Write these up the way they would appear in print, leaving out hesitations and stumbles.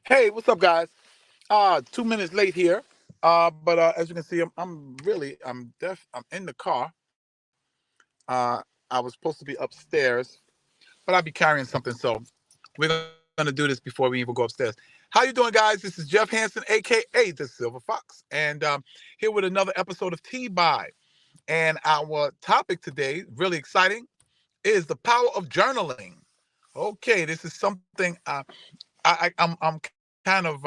Hey, what's up, guys? 2 minutes late here. But as you can see, I'm in the car. Uh, I was supposed to be upstairs, but I'll be carrying something, so we're gonna do this before we even go upstairs. How you doing, guys? This is Jeff Hansen, aka the Silver Fox, and here with another episode of T By. And our topic today, really exciting, is the power of journaling. Okay, this is something I'm kind of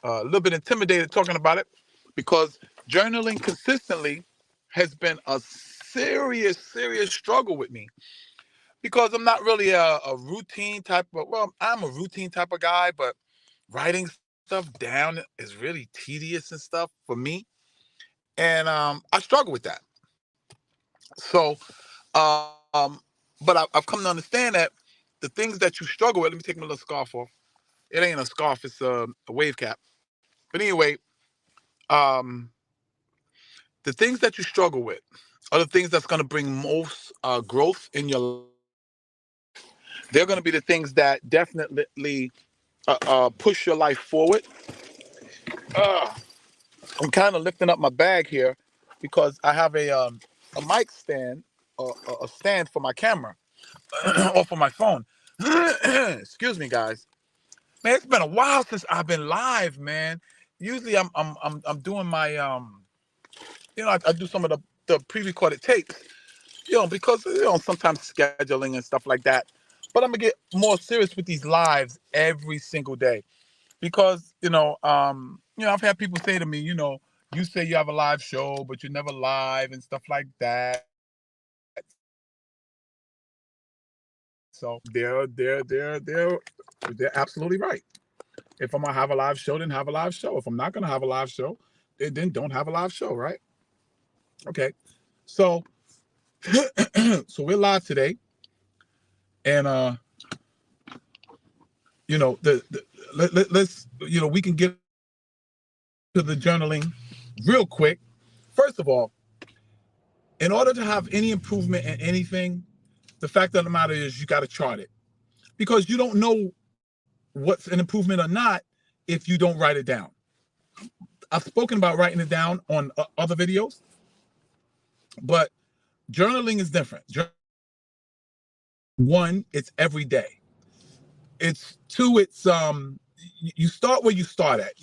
a little bit intimidated talking about it because journaling consistently has been a serious struggle with me because I'm not really a routine type of, well, I'm a routine type of guy, but writing stuff down is really tedious and stuff for me. And I struggle with that. So, um, but I've come to understand that the things that you struggle with, let me take my little scarf off. It ain't a scarf, it's a wave cap. But anyway, um, the things that you struggle with are the things that's going to bring most growth in your life. They're going to be the things that definitely push your life forward. Uh, I'm kind of lifting up my bag here because I have a mic stand, a stand for my camera or for my phone. Excuse me, guys. Man, it's been a while since I've been live, man. Usually I'm doing my I do some of the pre-recorded tapes, because sometimes scheduling and stuff like that. But I'm gonna get more serious with these lives every single day because I've had people say to me, you say you have a live show, but you're never live and stuff like that. So they're absolutely right. If I'm gonna have a live show, then have a live show. If I'm not gonna have a live show, then don't have a live show, right? Okay. So so we're live today, and let's we can get to the journaling real quick. First of all, in order to have any improvement in anything, the fact of the matter is you got to chart it because you don't know what's an improvement or not if you don't write it down. I've spoken about writing it down on other videos, but journaling is different. One, it's every day. It's two, it's you start where you start at.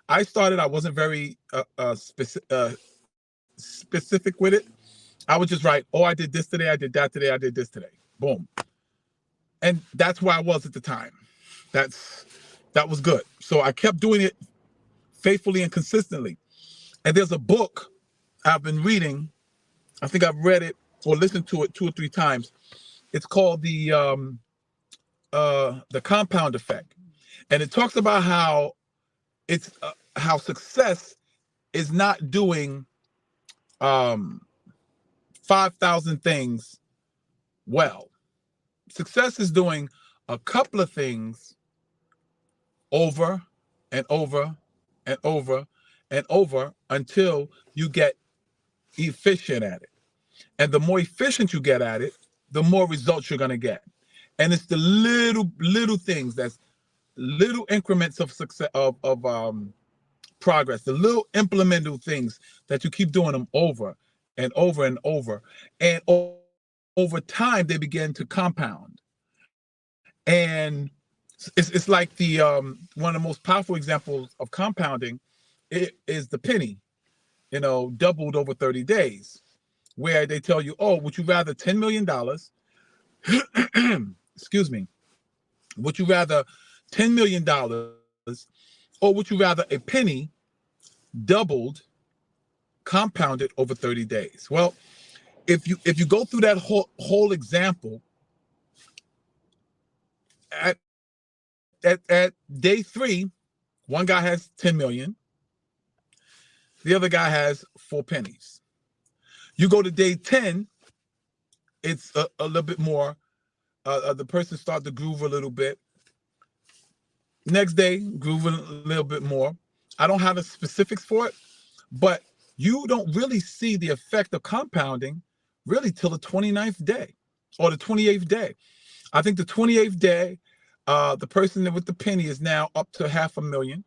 I wasn't very specific with it. I would just write, oh, I did this today, I did that today, I did this today. Boom. And that's where I was at the time. That was good. So I kept doing it faithfully and consistently. And there's a book I've been reading. I think I've read it or listened to it 2 or 3 times. It's called the Compound Effect, and it talks about how how success is not doing 5,000 things well. Success is doing a couple of things over and over and over and over until you get efficient at it. And the more efficient you get at it, the more results you're going to get. And it's the little things, that's little increments of success, of progress, the little implemental things that you keep doing them over and over and over. And over time, they begin to compound. And it's like the one of the most powerful examples of compounding is the penny, doubled over 30 days, where they tell you, oh, would you rather $10 million? Excuse me. Would you rather $10 million, or would you rather a penny doubled, compounded over 30 days? Well, if you go through that whole example, at day 3, one guy has 10 million, the other guy has 4 pennies. You go to day 10, it's a little bit more. The person starts to groove a little bit. Next day, grooving a little bit more. I don't have the specifics for it, but you don't really see the effect of compounding really till the 29th day or the 28th day. I think the 28th day, The person with the penny is now up to 500,000,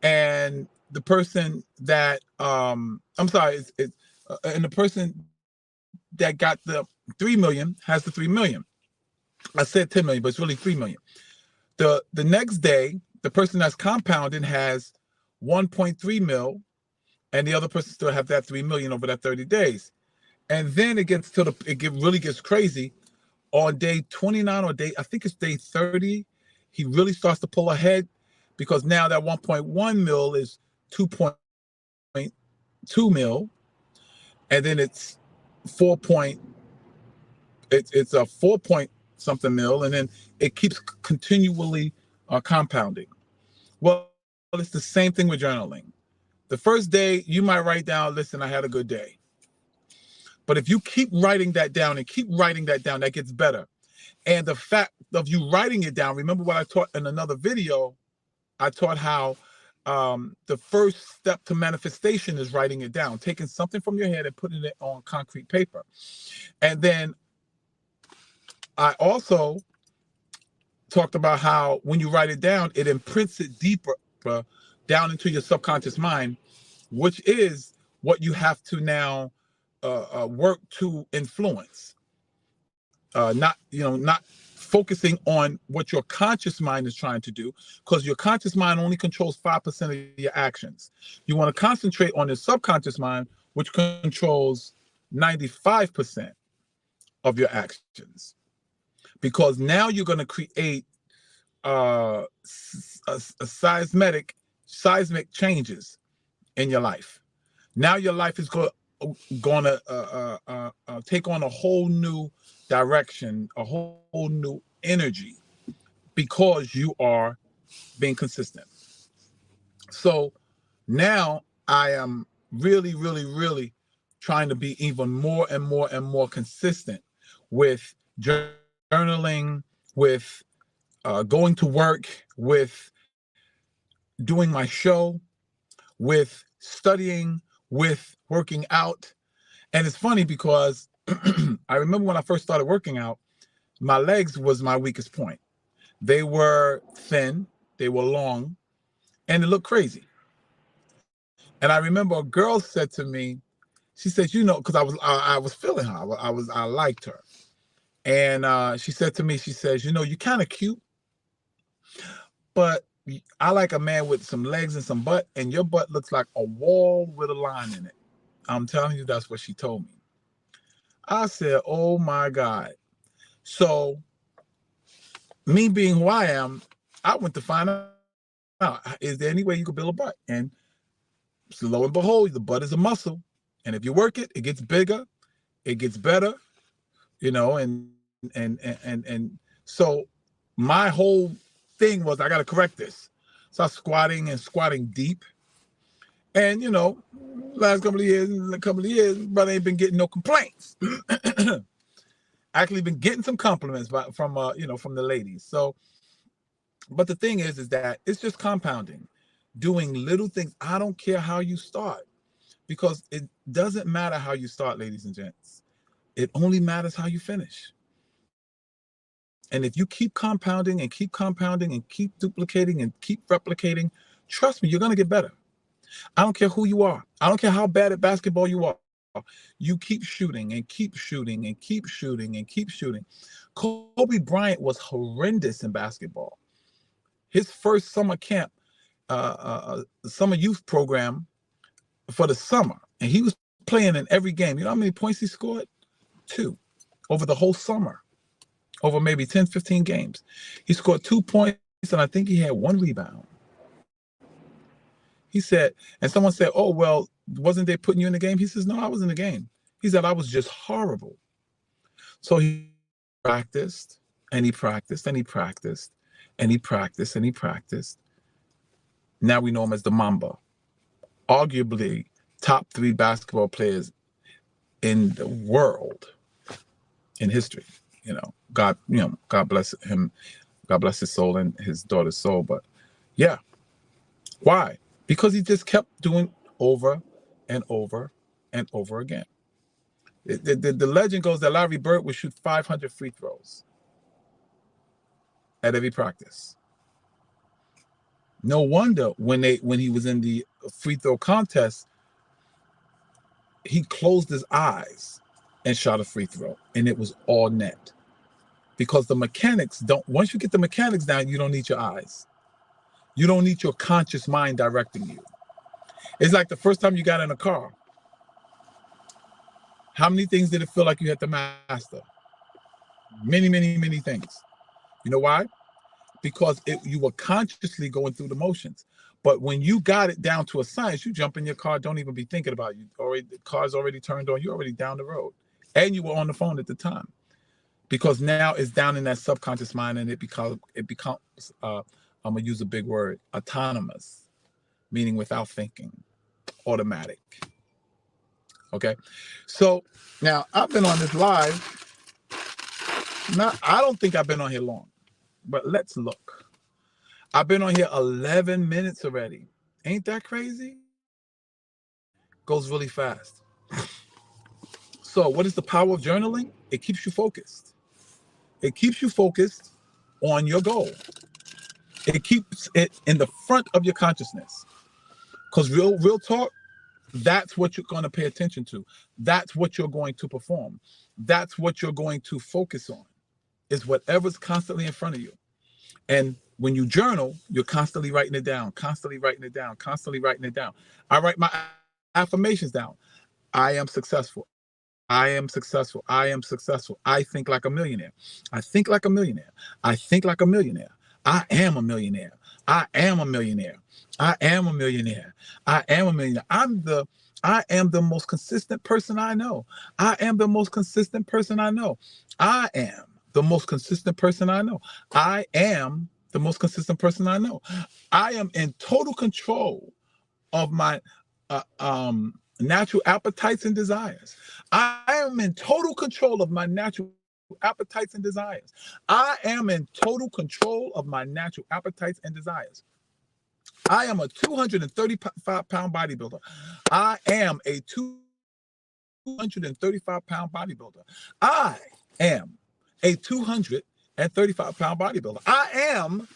and the person that I'm sorry, and the person that got the 3 million has the 3 million. I said 10 million, but it's really 3 million. The next day, the person that's compounding has 1.3 mil, and the other person still have that 3 million over that 30 days. And then it gets to really gets crazy on day 29 or I think it's day 30. He really starts to pull ahead, because now that 1.1 mil is 2.2 mil, and then it's 4 point, it's a 4 point something mil, and then it keeps continually compounding. Well, it's the same thing with journaling. The first day you might write down, listen, I had a good day. But if you keep writing that down and keep writing that down, that gets better. And the fact of you writing it down, remember what I taught in another video? I taught how the first step to manifestation is writing it down, taking something from your head and putting it on concrete paper. And then I also talked about how when you write it down, it imprints it deeper down into your subconscious mind, which is what you have to now work to influence. Not focusing on what your conscious mind is trying to do, because your conscious mind only controls 5% of your actions. You want to concentrate on the subconscious mind, which controls 95% of your actions, because now you're going to create a seismic changes in your life. Now your life is going to take on a whole new direction, a whole new energy, because you are being consistent. So now I am really, really, really trying to be even more and more and more consistent with journaling, with going to work, with doing my show, with studying, with working out. And it's funny because I remember when I first started working out, my legs was my weakest point. They were thin, they were long, and it looked crazy. And I remember a girl said to me, she said, because I was feeling her, I liked her, and she said to me, she says, you're kind of cute, but I like a man with some legs and some butt, and your butt looks like a wall with a line in it. I'm telling you, that's what she told me. I said, oh my God. So me being who I am, I went to find out, is there any way you could build a butt? And lo and behold, the butt is a muscle. And if you work it, it gets bigger, it gets better, and so my whole thing was, I got to correct this. So I was squatting deep. And, last couple of years, brother ain't been getting no complaints. Actually been getting some compliments from the ladies. So, but the thing is that it's just compounding, doing little things. I don't care how you start, because it doesn't matter how you start, ladies and gents. It only matters how you finish. And if you keep compounding and keep compounding and keep duplicating and keep replicating, trust me, you're going to get better. I don't care who you are. I don't care how bad at basketball you are. You keep shooting and keep shooting and keep shooting and keep shooting. Kobe Bryant was horrendous in basketball. His first summer camp, summer youth program for the summer, and he was playing in every game. You know how many points he scored? 2 over the whole summer, over maybe 10, 15 games. He scored 2 points, and I think he had 1 rebound. He said, and someone said, oh, well, wasn't they putting you in the game? He says, no, I was in the game. He said, I was just horrible. So he practiced, and he practiced, and he practiced, and he practiced, and he practiced. Now we know him as the Mamba, arguably top 3 basketball players in the world, in history. God bless him. God bless his soul and his daughter's soul. But yeah, why? Because he just kept doing over and over and over again. The legend goes that Larry Bird would shoot 500 free throws. at every practice. No wonder when he was in the free throw contest, he closed his eyes and shot a free throw, and it was all net. Because the mechanics don't, once you get the mechanics down, you don't need your eyes. You don't need your conscious mind directing you. It's like the first time you got in a car. How many things did it feel like you had to master? Many, many, many things. You know why? Because you were consciously going through the motions. But when you got it down to a science, you jump in your car, don't even be thinking about it. The car's already turned on, you're already down the road. And you were on the phone at the time. Because now it's down in that subconscious mind, and it becomes I'm gonna use a big word, autonomous, meaning without thinking, automatic. Okay, so now I've been on this live. Now I don't think I've been on here long, but let's look. I've been on here 11 minutes already. Ain't that crazy? Goes really fast. So what is the power of journaling? It keeps you focused. It keeps you focused on your goal. It keeps it in the front of your consciousness. Because real talk, that's what you're going to pay attention to. That's what you're going to perform. That's what you're going to focus on, is whatever's constantly in front of you. And when you journal, you're constantly writing it down, constantly writing it down, constantly writing it down. I write my affirmations down. I am successful. I am successful. I am successful. I think like a millionaire. I think like a millionaire. I think like a millionaire. I am a millionaire. I am a millionaire. I am a millionaire. I am a millionaire. I am the most consistent person I know. I am the most consistent person I know. I am the most consistent person I know. I am the most consistent person I know. I am in total control of my natural appetites and desires. I am in total control of my natural appetites and desires. I am in total control of my natural appetites and desires. I am a 235-pound bodybuilder. I am a 235-pound bodybuilder. I am a 235-pound bodybuilder. I am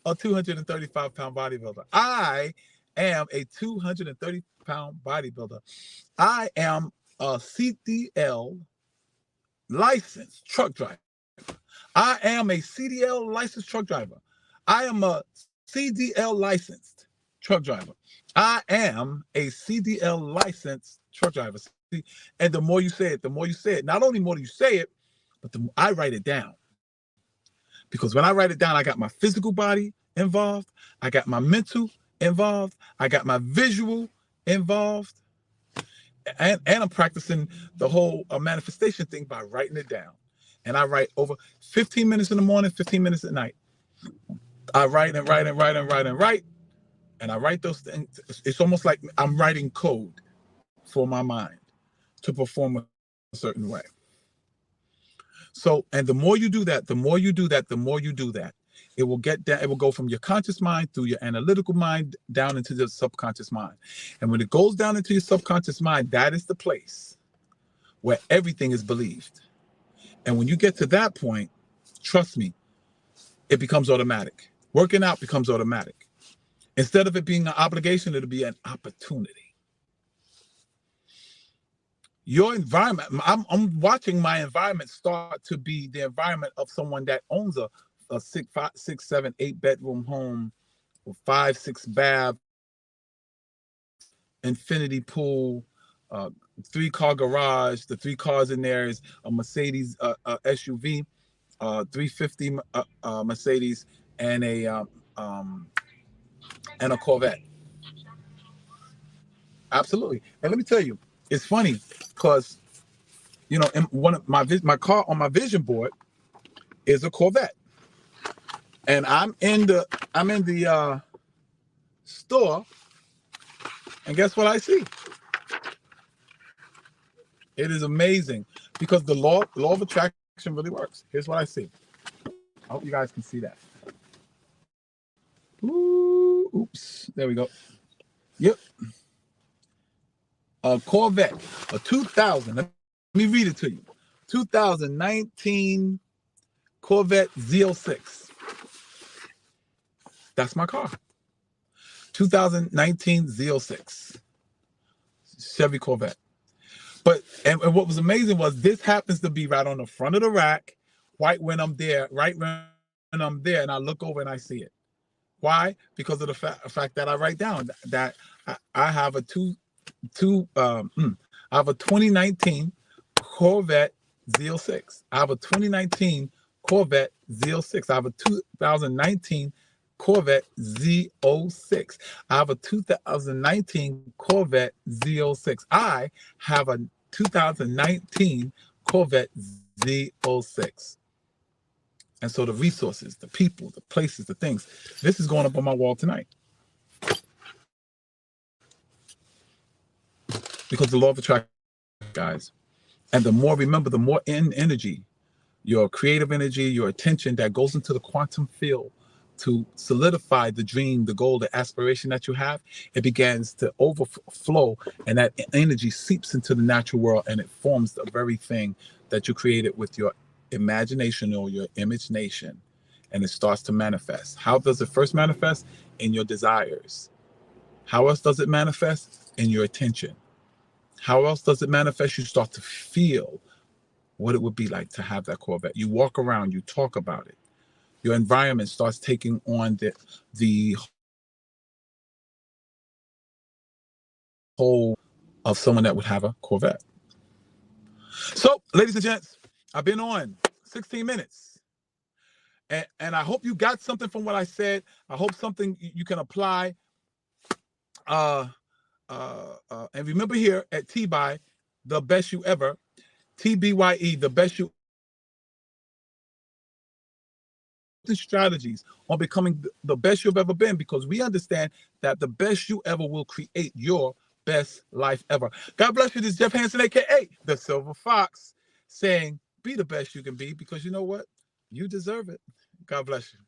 a 235-pound bodybuilder. I am a 230-pound bodybuilder. I am a CDL licensed truck driver. I am a CDL licensed truck driver. I am a CDL licensed truck driver. I am a CDL licensed truck driver. And the more you say it, the more you say it. Not only more do you say it, but I write it down. Because when I write it down, I got my physical body involved. I got my mental involved. I got my visual involved. And I'm practicing the whole manifestation thing by writing it down. And I write over 15 minutes in the morning, 15 minutes at night. I write and write and write and write and write. And I write those things. It's almost like I'm writing code for my mind to perform a certain way. So, and the more you do that, the more you do that, the more you do that, it will get down. It will go from your conscious mind through your analytical mind down into the subconscious mind. And when it goes down into your subconscious mind, that is the place where everything is believed. And when you get to that point, trust me, it becomes automatic. Working out becomes automatic. Instead of it being an obligation, it'll be an opportunity. Your environment, I'm watching my environment start to be the environment of someone that owns a 6, 7, 8 bedroom home with 5, 6 baths, infinity pool, 3-car garage. The 3 cars in there is a Mercedes SUV, 350 Mercedes, and a Corvette. Absolutely. And let me tell you, it's funny because, you know, in one of my car on my vision board is a Corvette, and I'm in the store, and guess what I see? It is amazing because the law of attraction really works. Here's what I see. I hope you guys can see that. Ooh, oops, there we go. Yep. A Corvette, a 2000. Let me read it to you. 2019 Corvette Z06. That's my car. 2019 Z06 Chevy Corvette. But and what was amazing was this happens to be right on the front of the rack, right when I'm there, and I look over and I see it. Why? Because of the fact that I write down that I have a I have a 2019 Corvette Z06. I have a 2019 Corvette Z06. I have a 2019 Corvette Z06. I have a 2019 Corvette Z06. I have a 2019 Corvette Z06. And so the resources, the people, the places, the things, this is going up on my wall tonight. Because the law of attraction, guys. And the more, remember, the more energy, your creative energy, your attention that goes into the quantum field to solidify the dream, the goal, the aspiration that you have, it begins to overflow, and that energy seeps into the natural world, and it forms the very thing that you created with your imagination or your imagination, and it starts to manifest. How does it first manifest? In your desires. How else does it manifest? In your attention. How else does it manifest? You start to feel what it would be like to have that Corvette. You walk around, you talk about it. Your environment starts taking on the whole of someone that would have a Corvette. So, ladies and gents, I've been on 16 minutes. And I hope you got something from what I said. I hope something you can apply. And remember here at T-Buy, the best you ever, TBYE, the best you strategies on becoming the best you've ever been, because we understand that the best you ever will create your best life ever. God bless you. This is Jeff Hansen, aka the Silver Fox, saying be the best you can be, because you know what? You deserve it. God bless you.